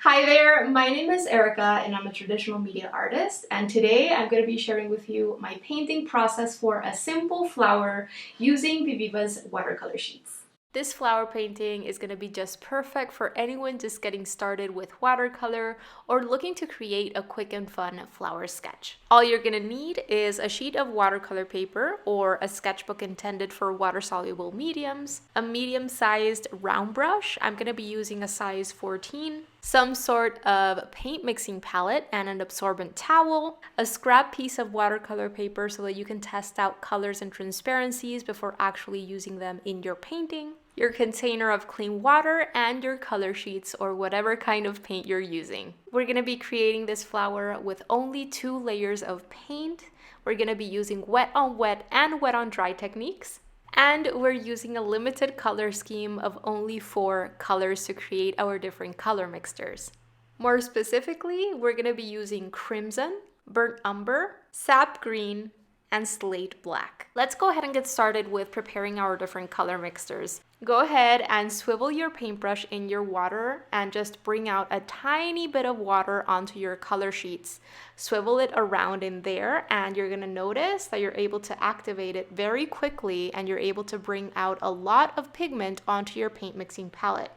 Hi there, my name is Erica and I'm a traditional media artist, and today I'm going to be sharing with you my painting process for a simple flower using Viviva's watercolor sheets. This flower painting is going to be just perfect for anyone just getting started with watercolor or looking to create a quick and fun flower sketch. All you're going to need is a sheet of watercolor paper or a sketchbook intended for water-soluble mediums, a medium-sized round brush. I'm going to be using a size 14, some sort of paint mixing palette and an absorbent towel, a scrap piece of watercolor paper so that you can test out colors and transparencies before actually using them in your painting, your container of clean water, and your color sheets or whatever kind of paint you're using. We're going to be creating this flower with only 2 layers of paint. We're going to be using wet on wet and wet on dry techniques. And we're using a limited color scheme of only 4 colors to create our different color mixtures. More specifically, we're going to be using crimson, burnt umber, sap green, and slate black. Let's go ahead and get started with preparing our different color mixtures. Go ahead and swivel your paintbrush in your water and just bring out a tiny bit of water onto your color sheets. Swivel it around in there and you're gonna notice that you're able to activate it very quickly and you're able to bring out a lot of pigment onto your paint mixing palette.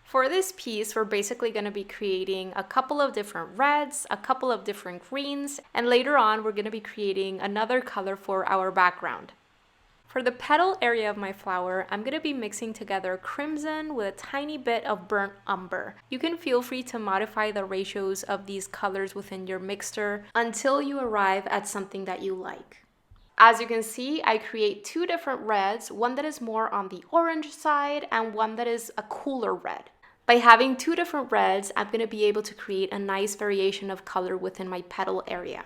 For this piece, we're basically going to be creating a couple of different reds, a couple of different greens, and later on we're going to be creating another color for our background. For the petal area of my flower, I'm going to be mixing together crimson with a tiny bit of burnt umber. You can feel free to modify the ratios of these colors within your mixture until you arrive at something that you like. As you can see, I create 2 different reds, one that is more on the orange side and one that is a cooler red. By having 2 different reds, I'm going to be able to create a nice variation of color within my petal area.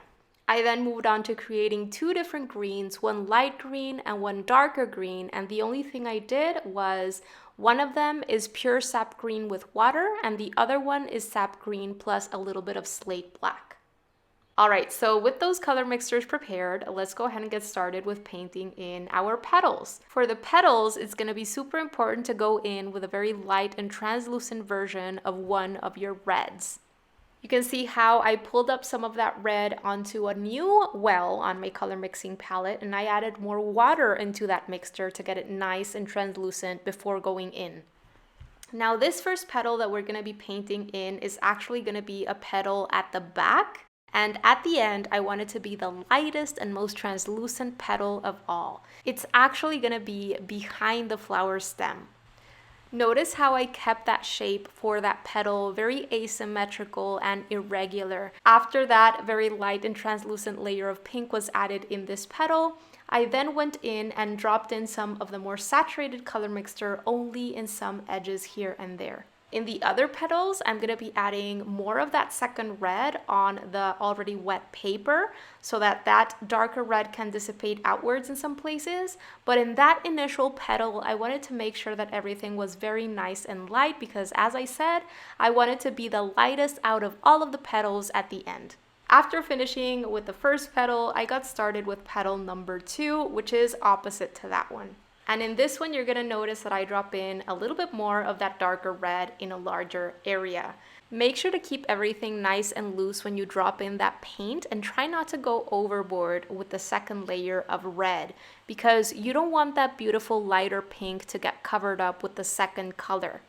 I then moved on to creating 2 different greens, one light green and one darker green, and the only thing I did was one of them is pure sap green with water and the other one is sap green plus a little bit of slate black. Alright, so with those color mixtures prepared, let's go ahead and get started with painting in our petals. For the petals, it's going to be super important to go in with a very light and translucent version of one of your reds. You can see how I pulled up some of that red onto a new well on my color mixing palette, and I added more water into that mixture to get it nice and translucent before going in. Now this first petal that we're going to be painting in is actually going to be a petal at the back. And at the end, I want it to be the lightest and most translucent petal of all. It's actually going to be behind the flower stem. Notice how I kept that shape for that petal very asymmetrical and irregular. After that very light and translucent layer of pink was added in this petal, I then went in and dropped in some of the more saturated color mixture only in some edges here and there. In the other petals, I'm going to be adding more of that second red on the already wet paper so that that darker red can dissipate outwards in some places. But in that initial petal, I wanted to make sure that everything was very nice and light because, as I said, I wanted to be the lightest out of all of the petals at the end. After finishing with the first petal, I got started with petal number 2, which is opposite to that one. And in this one, you're going to notice that I drop in a little bit more of that darker red in a larger area. Make sure to keep everything nice and loose when you drop in that paint and try not to go overboard with the second layer of red because you don't want that beautiful lighter pink to get covered up with the second color.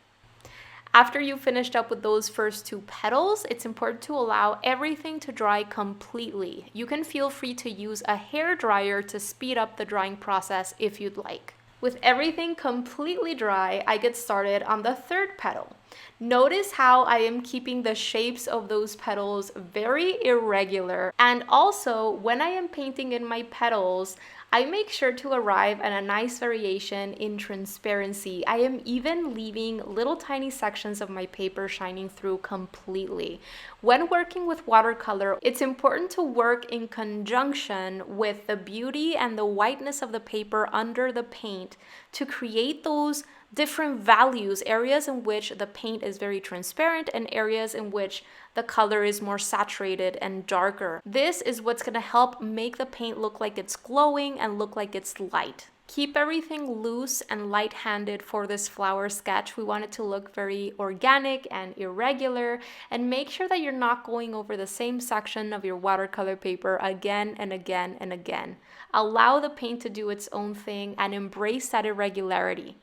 After you've finished up with those first 2 petals, it's important to allow everything to dry completely. You can feel free to use a hair dryer to speed up the drying process if you'd like. With everything completely dry, I get started on the 3rd petal. Notice how I am keeping the shapes of those petals very irregular, and also when I am painting in my petals, I make sure to arrive at a nice variation in transparency. I am even leaving little tiny sections of my paper shining through completely. When working with watercolor, it's important to work in conjunction with the beauty and the whiteness of the paper under the paint to create those different values, areas in which the paint is very transparent and areas in which the color is more saturated and darker. This is what's going to help make the paint look like it's glowing and look like it's light. Keep everything loose and light-handed for this flower sketch. We want it to look very organic and irregular, and make sure that you're not going over the same section of your watercolor paper again and again and again. Allow the paint to do its own thing and embrace that irregularity.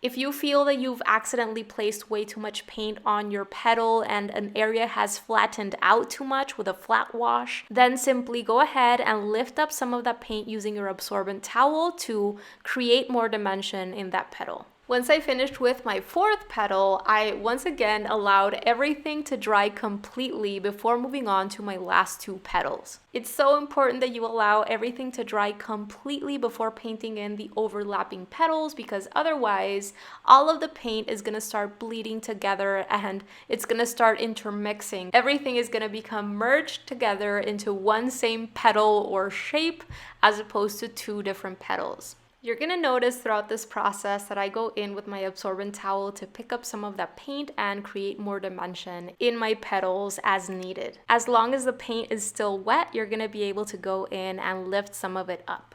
If you feel that you've accidentally placed way too much paint on your petal and an area has flattened out too much with a flat wash, then simply go ahead and lift up some of that paint using your absorbent towel to create more dimension in that petal. Once I finished with my fourth petal, I once again allowed everything to dry completely before moving on to my last two petals. It's so important that you allow everything to dry completely before painting in the overlapping petals, because otherwise all of the paint is going to start bleeding together and it's going to start intermixing. Everything is going to become merged together into one same petal or shape as opposed to two different petals. You're going to notice throughout this process that I go in with my absorbent towel to pick up some of that paint and create more dimension in my petals as needed. As long as the paint is still wet, you're going to be able to go in and lift some of it up.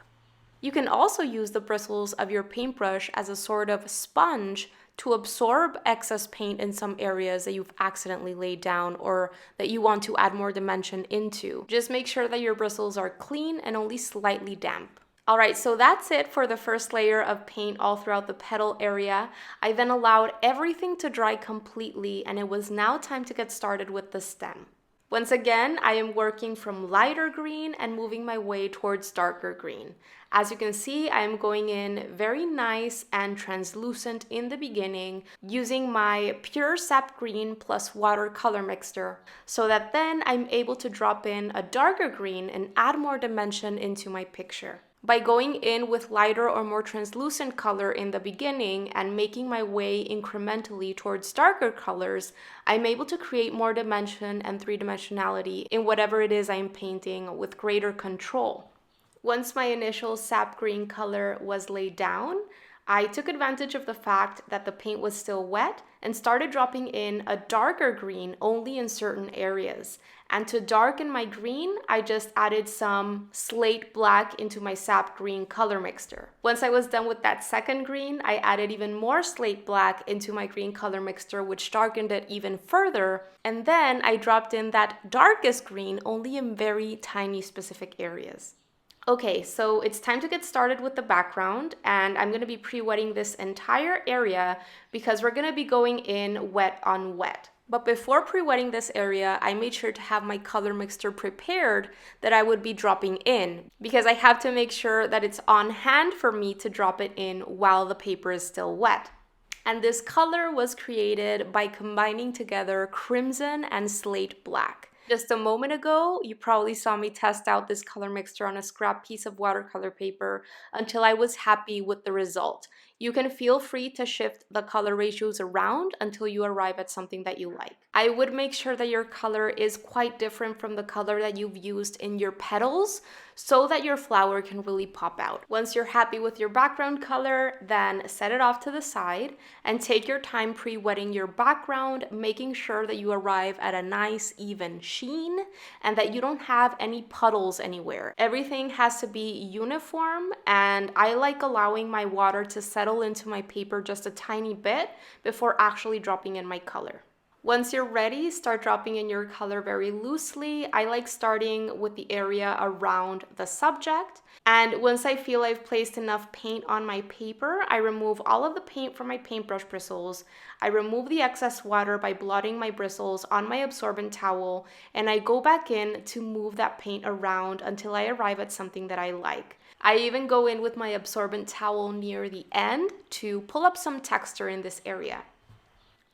You can also use the bristles of your paintbrush as a sort of sponge to absorb excess paint in some areas that you've accidentally laid down or that you want to add more dimension into. Just make sure that your bristles are clean and only slightly damp. Alright, so that's it for the first layer of paint all throughout the petal area. I then allowed everything to dry completely, and it was now time to get started with the stem. Once again, I am working from lighter green and moving my way towards darker green. As you can see, I am going in very nice and translucent in the beginning using my pure sap green plus watercolor mixture, so that then I'm able to drop in a darker green and add more dimension into my picture. By going in with lighter or more translucent color in the beginning and making my way incrementally towards darker colors, I'm able to create more dimension and three-dimensionality in whatever it is I'm painting with greater control. Once my initial sap green color was laid down, I took advantage of the fact that the paint was still wet and started dropping in a darker green only in certain areas. And to darken my green, I just added some slate black into my sap green color mixture. Once I was done with that second green, I added even more slate black into my green color mixture, which darkened it even further. And then I dropped in that darkest green only in very tiny specific areas. Okay, so it's time to get started with the background, and I'm going to be pre-wetting this entire area because we're going to be going in wet on wet. But before pre-wetting this area, I made sure to have my color mixture prepared that I would be dropping in, because I have to make sure that it's on hand for me to drop it in while the paper is still wet. And this color was created by combining together crimson and slate black. Just a moment ago, you probably saw me test out this color mixture on a scrap piece of watercolor paper until I was happy with the result. You can feel free to shift the color ratios around until you arrive at something that you like. I would make sure that your color is quite different from the color that you've used in your petals so that your flower can really pop out. Once you're happy with your background color, then set it off to the side and take your time pre-wetting your background, making sure that you arrive at a nice even sheen and that you don't have any puddles anywhere. Everything has to be uniform, and I like allowing my water to settle into my paper just a tiny bit before actually dropping in my color. Once you're ready, start dropping in your color very loosely. I like starting with the area around the subject. And once I feel I've placed enough paint on my paper, I remove all of the paint from my paintbrush bristles. I remove the excess water by blotting my bristles on my absorbent towel, and I go back in to move that paint around until I arrive at something that I like. I even go in with my absorbent towel near the end to pull up some texture in this area.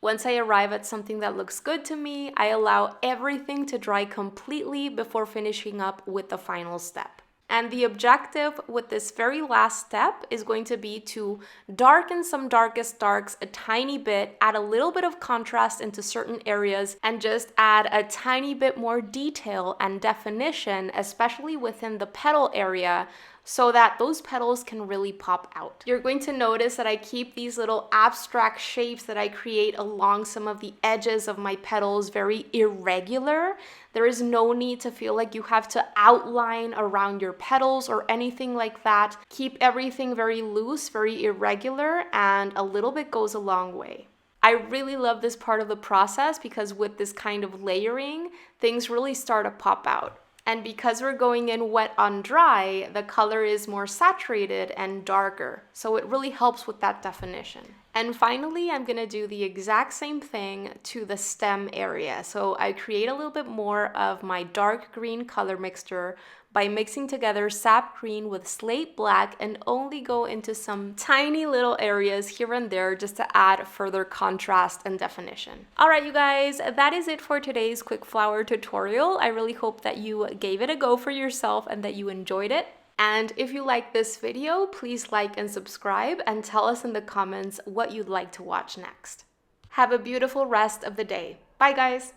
Once I arrive at something that looks good to me, I allow everything to dry completely before finishing up with the final step. And the objective with this very last step is going to be to darken some darkest darks a tiny bit, add a little bit of contrast into certain areas, and just add a tiny bit more detail and definition, especially within the petal area, so that those petals can really pop out. You're going to notice that I keep these little abstract shapes that I create along some of the edges of my petals very irregular. There is no need to feel like you have to outline around your petals or anything like that. Keep everything very loose, very irregular, and a little bit goes a long way. I really love this part of the process because with this kind of layering, things really start to pop out. And because we're going in wet on dry, the color is more saturated and darker. So it really helps with that definition. And finally, I'm gonna do the exact same thing to the stem area. So I create a little bit more of my dark green color mixture by mixing together sap green with slate black and only go into some tiny little areas here and there just to add further contrast and definition. All right, you guys, that is it for today's quick flower tutorial. I really hope that you gave it a go for yourself and that you enjoyed it. And if you like this video, please like and subscribe and tell us in the comments what you'd like to watch next. Have a beautiful rest of the day. Bye, guys.